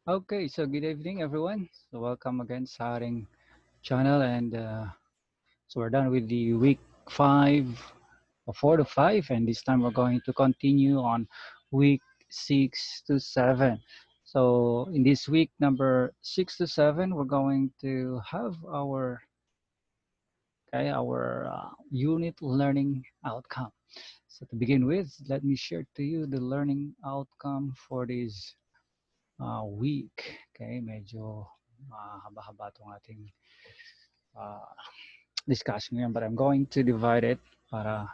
Okay, so good evening, everyone. So welcome again sa ating channel, and so we're done with the week 5, or 4 to 5, and this time we're going to continue on week 6 to 7. So in this week number 6 to 7, we're going to have our unit learning outcome. So to begin with, let me share to you the learning outcome for this week. Okay, medyo haba-haba itong ating uh, discussion ngayon, but I'm going to divide it para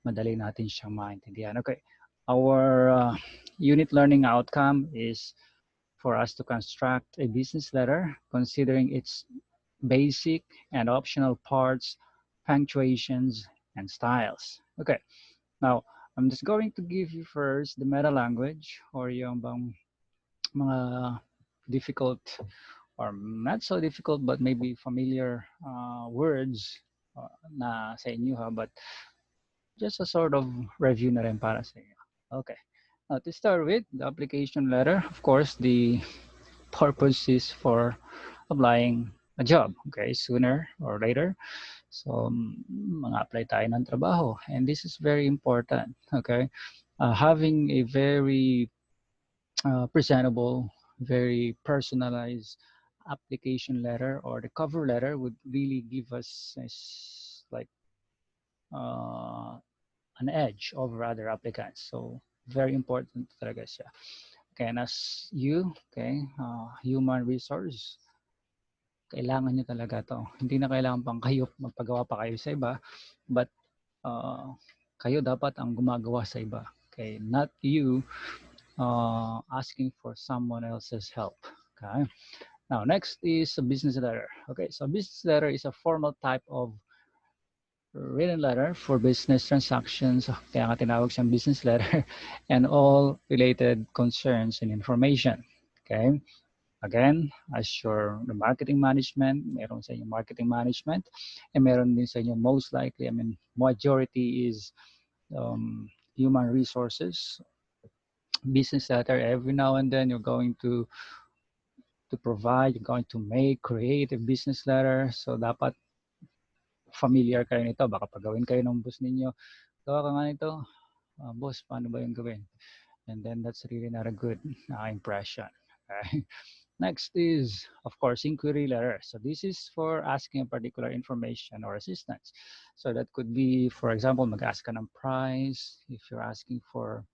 madali natin siyang maintindihan. Okay, our unit learning outcome is for us to construct a business letter considering its basic and optional parts, punctuations, and styles. Okay, now I'm just going to give you first the meta language or yung bang mga difficult or not so difficult but maybe familiar words na sa inyo ha, but just a sort of review na rin para sa inyo. Okay. Now, to start with, the application letter, of course, the purpose is for applying a job, okay, sooner or later. So, mga-apply tayo ng trabaho. And this is very important, okay? Having a very presentable, very personalized application letter or the cover letter would really give us like uh, an edge over other applicants. So very important talaga siya. Okay, and as you, okay, human resource, kailangan nyo talaga to. Hindi na kailangan pang kayo magpagawa pa kayo sa iba, but uh, kayo dapat ang gumagawa sa iba. Okay, not you asking for someone else's help. Okay. Now, next is a business letter. Okay, so business letter is a formal type of written letter for business transactions. Kaya nga tinawag siyang business letter and all related concerns and information. Okay. Again, as your the marketing management, meron sa inyo marketing management, and meron din sa inyo most likely, I mean, majority is human resources, business letter. Every now and then you're going to provide, you're going to make, create a business letter. So dapat familiar kayo nito. Baka pagawin kayo ng boss ninyo. Gawa ka nga nito. Boss, paano ba yung gawin? And then that's really not a good impression. Okay? Next is, of course, inquiry letter. So this is for asking a particular information or assistance. So that could be, for example, mag-ask ka ng price. If you're asking for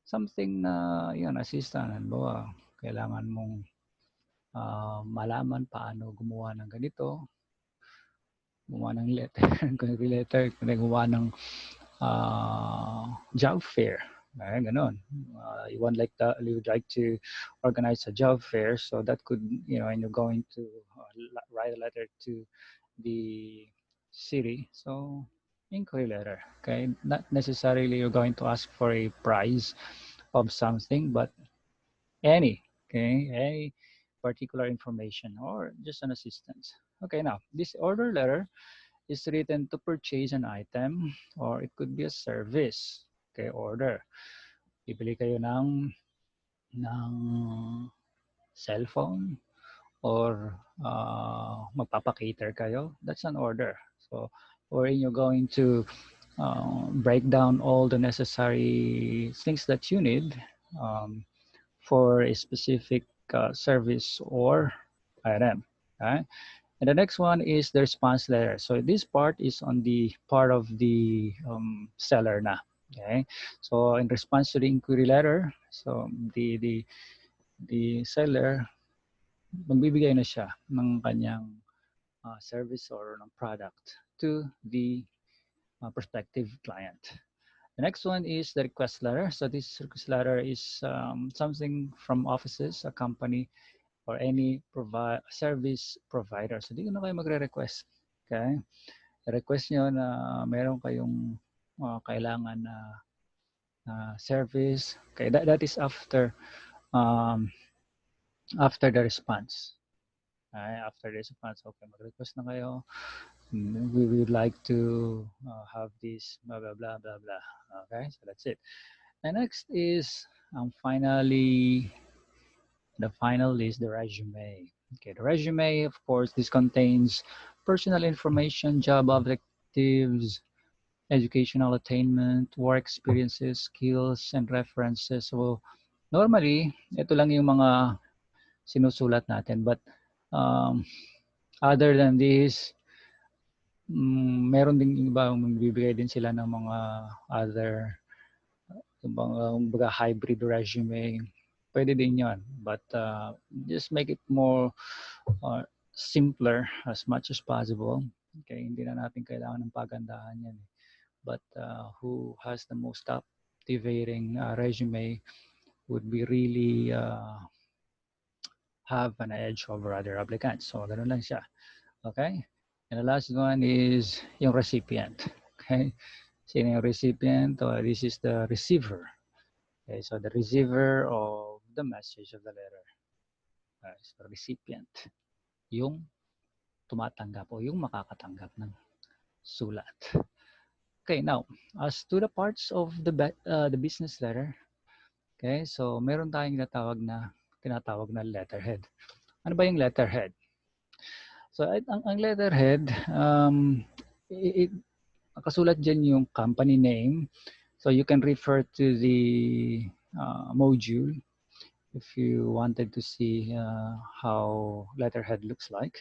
something na, yun, assistant, halimbawa, kailangan mong malaman paano gumawa ng ganito, gumawa ng letter, gumawa ng job fair. Ganon. You would like to organize a job fair, so that could, and you're going to write a letter to the city. So, inquiry letter. Okay, not necessarily you're going to ask for a prize of something, but any particular information or just an assistance. Okay, now this order letter is written to purchase an item or it could be a service. Okay, order. Bibili kayo ng cellphone or magpapakater kayo. That's an order. So, wherein you're going to break down all the necessary things that you need for a specific service or item. Okay? And the next one is the response letter. So this part is on the part of the seller na. Okay. So in response to the inquiry letter, so the seller magbibigay na siya ng kanyang service or ng product to the prospective client. The next one is the request letter. So this request letter is something from offices, a company, or any service provider. So, di ko na kayo magre-request. Okay? Request nyo na meron kayong kailangan na service. Okay, that is um, after the response. Okay, after the response, okay, mag-request na kayo. We would like to have this, blah, blah, blah, blah, blah. Okay, so that's it. And next is finally The final is the resume. Okay, the resume, of course, this contains personal information, job objectives, educational attainment, work experiences, skills, and references. So, normally, ito lang yung mga sinusulat natin. But, other than this, meron ding iba, magbibigay din sila ng mga other, mga hybrid resume. Pwede din yon. But, just make it more simpler as much as possible. Okay, hindi na natin kailangan ng pagandahan yan. But who has the most captivating resume would be really have an edge over other applicants. So, ganun lang siya. Okay? And the last one is yung recipient. Okay? Sino yung recipient? This is the receiver. Okay, so the receiver of the message of the letter. So recipient. Yung tumatanggap o yung makakatanggap ng sulat. Okay, now, as to the parts of the business letter, okay, so meron tayong tinatawag na letterhead. Ano ba yung letterhead? So, ang letterhead, nakasulat dyan yung company name. So, you can refer to the module if you wanted to see how letterhead looks like.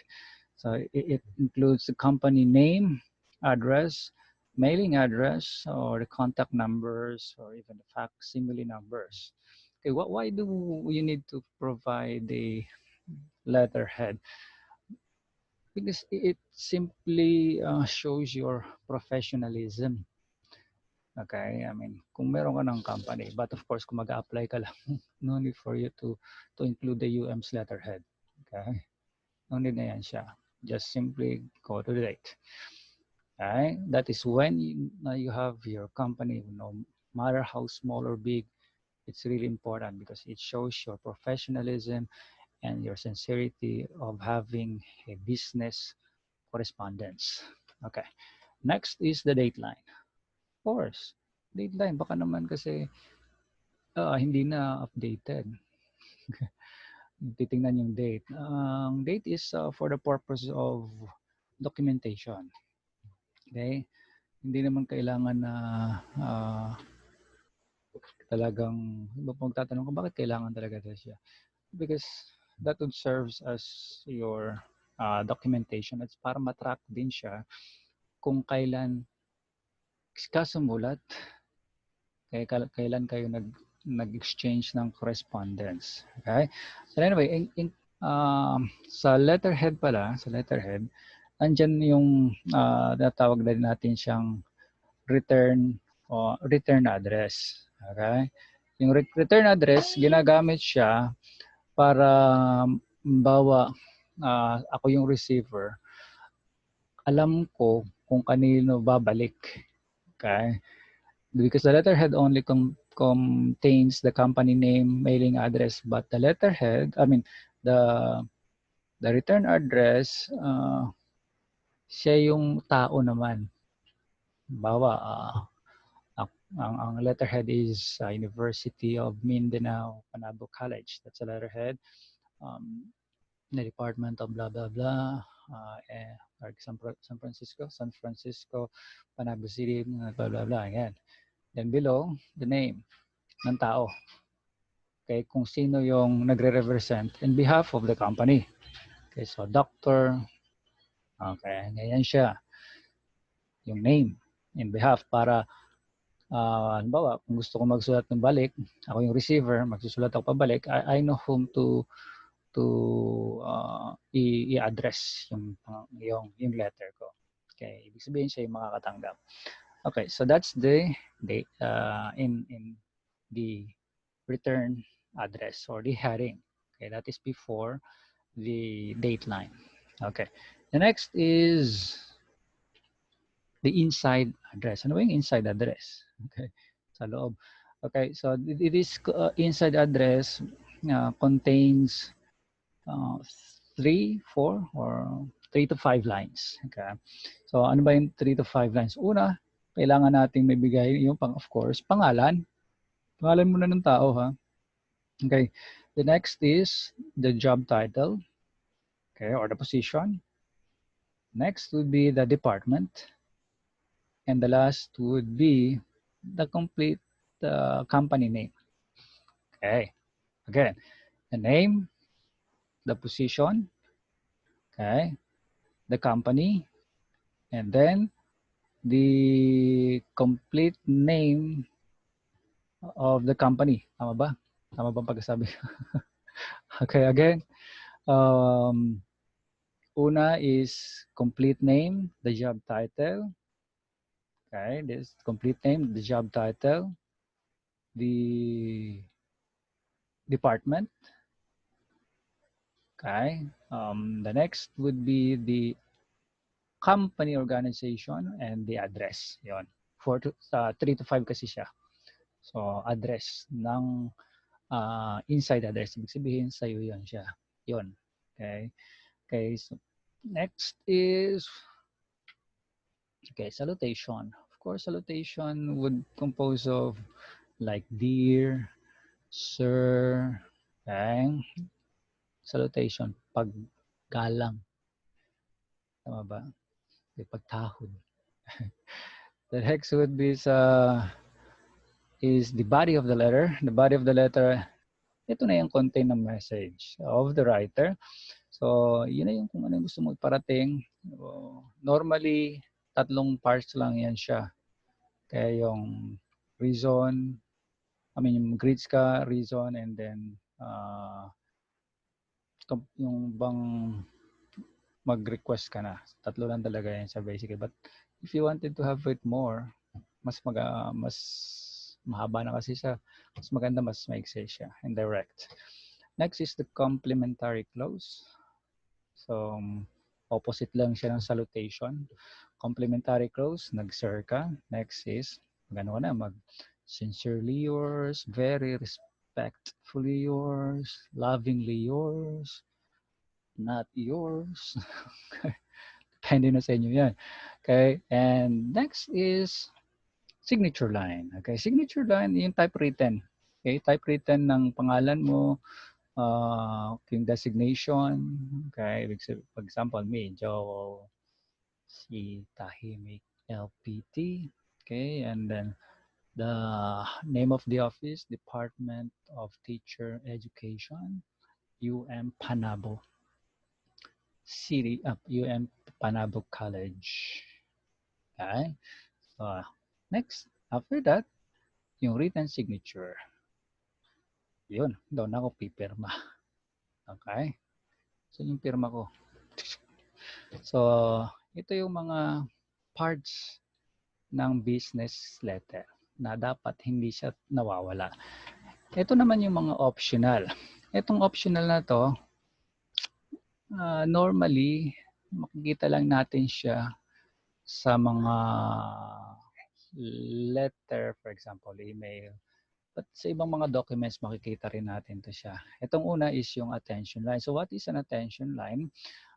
So it includes the company name, address, mailing address, or the contact numbers, or even the facsimile numbers. Okay, why do you need to provide the letterhead? Because it simply shows your professionalism. Okay, I mean, kung meron ka ng company, but of course, kung mag-apply ka lang, no need for you to include the UM's letterhead. Okay, no need na yan siya. Just simply go to the date. Okay, that is when you have your company, no matter how small or big, it's really important because it shows your professionalism and your sincerity of having a business correspondence. Okay, next is the dateline. Of course, dateline, baka naman kasi hindi na updated. Titingnan yung date. Ang date is for the purpose of documentation. Okay? Hindi naman kailangan na talagang magtatanong ko bakit kailangan talaga siya. Because that would serves as your documentation. It's para matrack din siya kung kailan kasumulat, kailan kayo nag-exchange ng correspondence. Okay? So anyway, sa letterhead pala, andyan yung natawag na natin siyang return address. Okay? Yung return address, ginagamit siya para bawa ako yung receiver, alam ko kung kanino babalik. Okay? Because the letterhead only contains the company name, mailing address, but the letterhead, the return address, siya yung tao naman. Bawa, ang letterhead is University of Mindanao Panabo College. That's a letterhead. The department of blah blah blah. Like San Francisco, Panabo City, blah blah blah. Again. Then below, the name ng tao. Okay, kung sino yung nagre-represent in behalf of the company. Okay, so doctor. Okay, ganyan siya. Yung name in behalf para halimbawa, kung gusto ko magsulat ng balik, ako yung receiver, magsusulat ako pabalik, I know whom to i-address yung letter ko. Okay, ibig sabihin siya yung makakatanggap. Okay, so that's the in the return address or the heading. Okay, that is before the date line. Okay, the next is the inside address. Ano ba yung inside address? Okay, sa loob. Okay, so this inside address contains 3, 4, or 3 to 5 lines. Okay. So ano ba yung 3 to 5 lines? Una, kailangan nating may bigay yung of course, pangalan. Pangalan muna ng tao, ha? Okay. The next is the job title, okay, or the position. Next would be the department. And the last would be the complete company name. Okay. Again, the name, the position, okay, the company, and then the complete name of the company. Tama ba? Tama ba pagkasabi? Okay, again. Una is complete name, the job title. Okay, this complete name, the job title, the department. Okay. The next would be the company organization and the address. Yon. 3 to 5 kasi siya. So, address ng inside address. Ibig sabihin, sa'yo yun siya. Yun. Okay. Okay. So, next is, okay, salutation. Of course, salutation would compose of like dear, sir, okay. Salutation, paggalang. Tama ba? Pagtahod. The next would be is the body of the letter. The body of the letter, ito na yung content ng message of the writer. So, yun na yung kung ano yung gusto mo iparating. Normally, 3 parts lang yan siya. Kaya yung reason, yung greets ka, reason, and then yung bang mag-request ka na. 3 lang talaga yan sa basically. But if you wanted to have it more, mas mahaba na kasi siya. Mas maganda, mas maiksi siya and direct. Next is the complementary clause. So, opposite lang siya ng salutation. Complementary clause, nag-sir ka. Next is, magano na, sincerely yours, very respectfully yours, lovingly yours, not yours. Depende na sa inyo yan. Okay, and next is signature line. Okay, signature line, yung typewritten. Okay, typewritten ng pangalan mo, yung designation. Okay, for example, me, Joe, si Tahimik LPT. Okay, and then the name of the office, Department of Teacher Education, UM Panabo UM Panabo College. Okay, so next, after that, yung written signature. Yun, doon ako pipirma. Okay? So, yung pirma ko. So, ito yung mga parts ng business letter na dapat hindi siya nawawala. Ito naman yung mga optional. Itong optional na to, normally, makikita lang natin siya sa mga letter, for example, email. But sa ibang mga documents, makikita rin natin to siya. Itong una is yung attention line. So what is an attention line?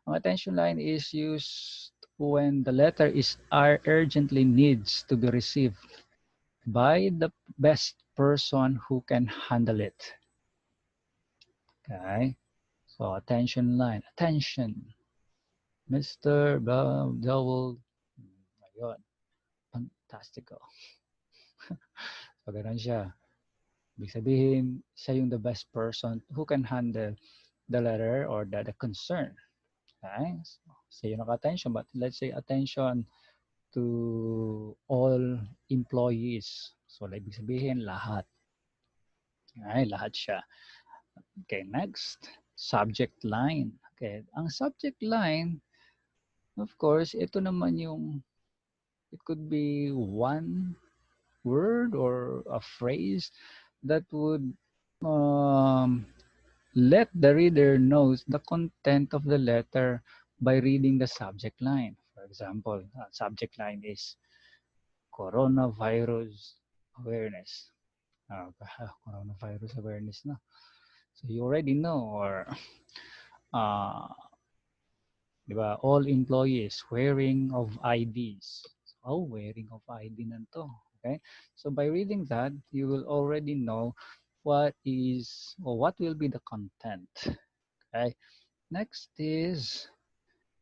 Ang attention line is used when the letter is urgently needs to be received by the best person who can handle it. Okay? So attention line. Attention. Mr. Dowell. Ayun. Fantastical. So ganun siya. Ibig sabihin, siya yung the best person who can handle the letter or the concern. Okay? So yun ang attention. But let's say attention to all employees. So ibig sabihin, lahat. Okay, lahat siya. Okay, next. Subject line. Okay, ang subject line, of course, ito naman yung, it could be one word or a phrase that would let the reader knows the content of the letter by reading the subject line. For example, subject line is coronavirus awareness. Coronavirus awareness na. So you already know, or diba, all employees wearing of IDs. Wearing of ID na to. Okay? So by reading that, you will already know what will be the content. Okay. Next is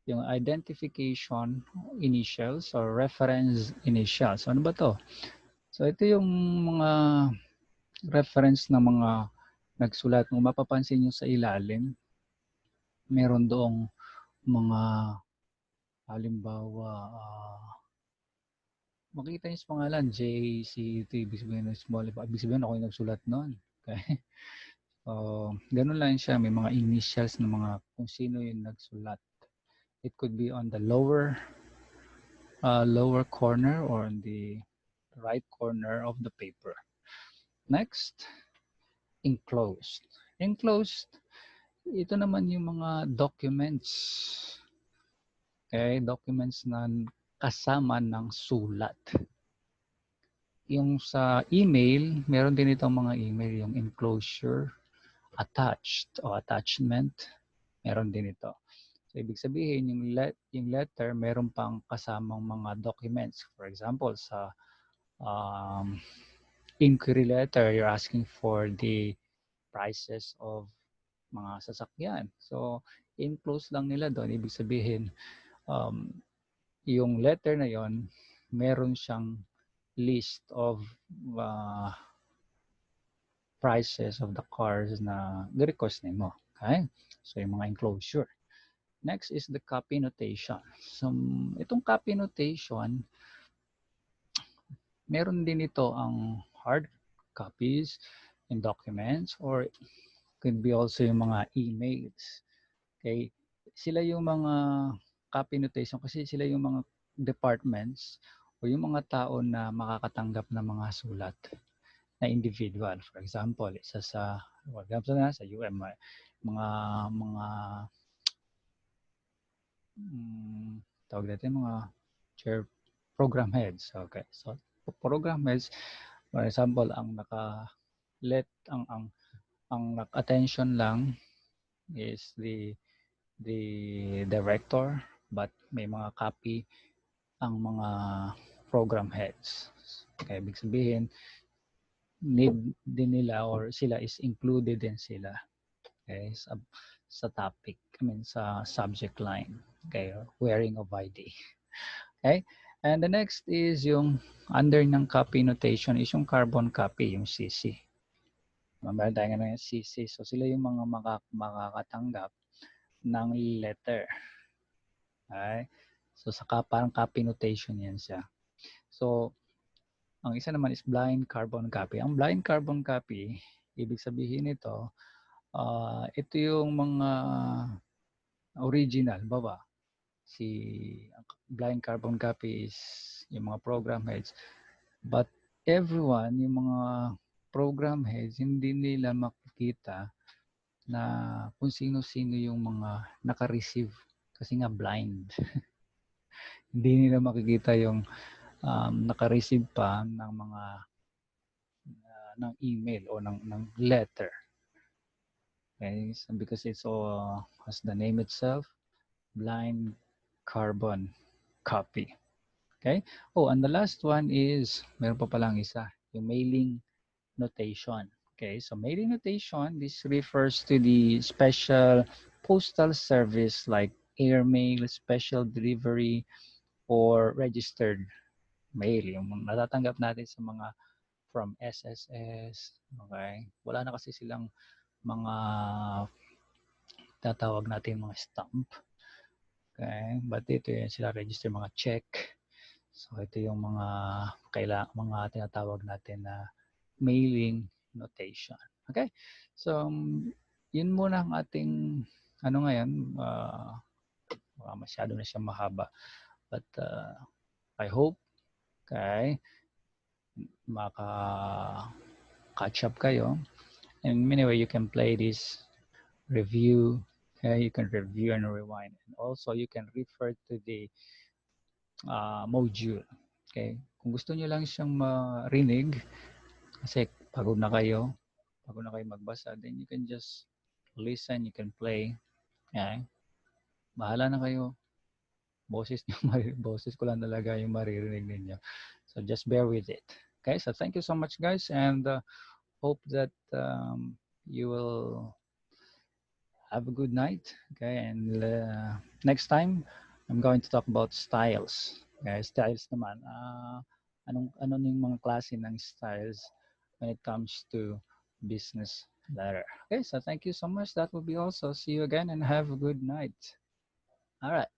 yung identification initials or reference initials. Ano ba to? So ito yung mga reference ng mga nagsulat. Kung mapapansin nyo sa ilalim, meron doong mga halimbawa, makita nyo sa pangalan, J, C, T, ibig sabihin small, ibig sabihin ako yung nagsulat nun. Okay? So, ganun lang siya. May mga initials ng mga kung sino yung nagsulat. It could be on the lower corner or on the right corner of the paper. Next, enclosed. Enclosed, ito naman yung mga documents. Okay, documents na kasama ng sulat. Yung sa email, meron din itong mga email, yung enclosure, attached o attachment, meron din ito. So, ibig sabihin, yung letter, meron pang kasamang mga documents. For example, sa inquiry letter, you're asking for the prices of mga sasakyan. So, enclose lang nila doon. Ibig sabihin, yung letter na yon, meron siyang list of prices of the cars na i-request mo. Okay? So, yung mga enclosure. Next is the copy notation. So, itong copy notation, meron din ito ang hard copies in documents or could be also yung mga emails. Okay? Sila yung mga copy notation kasi sila yung mga departments o yung mga tao na makakatanggap ng mga sulat na individual. For example, isa sa UM, mga tawag natin mga chair program heads. Okay. So program heads, for example, ang attention lang is the director, but may mga copy ang mga program heads. Okay, ibig sabihin, need din nila or sila is included din sila. Okay, sa topic, sa subject line. Okay, wearing of ID. Okay, and the next is yung under ng copy notation is yung carbon copy, yung CC. Meron tayo nga ng CC. So sila yung mga makakatanggap ng letter. Okay? So parang copy notation yan siya. So ang isa naman is blind carbon copy. Ang blind carbon copy, ibig sabihin nito, ito yung mga original, baba. Blind carbon copy is yung mga program heads. But everyone, yung mga program heads, hindi nila makikita na kung sino-sino yung mga naka-receive kasi nga blind. Hindi nila makikita yung naka-receive pa ng mga ng email o ng letter. Okay, so because it's all as the name itself, blind carbon copy. Okay? Oh, and the last one is meron pa palang isa, yung mailing notation. Okay, so mailing notation, this refers to the special postal service like airmail, special delivery, or registered mail. Yung natatanggap natin sa mga from SSS. Okay, wala na kasi silang mga tatawag natin mga stamp. Okay, but ito yung sila register mga check. So ito yung mga tinatawag natin na mailing notation. Okay? So yun muna ang ating ngayon, masyado na siyang mahaba. But I hope maka-catch up kayo. And anyway, you can play this review. Okay, you can review and rewind. And also, you can refer to the module. Okay, kung gusto niyo lang siyang marinig, kasi pagod na kayo magbasa, then you can just listen, you can play. Okay, bahala na kayo. Boses ko lang talaga yung maririnig ninyo. So just bear with it. Okay, so thank you so much guys, and hope that you will have a good night. Okay, and next time I'm going to talk about styles. Okay, styles naman. Ano yung mga klase ng styles when it comes to business letter. Okay, so thank you so much. That will be all. So see you again and have a good night. All right.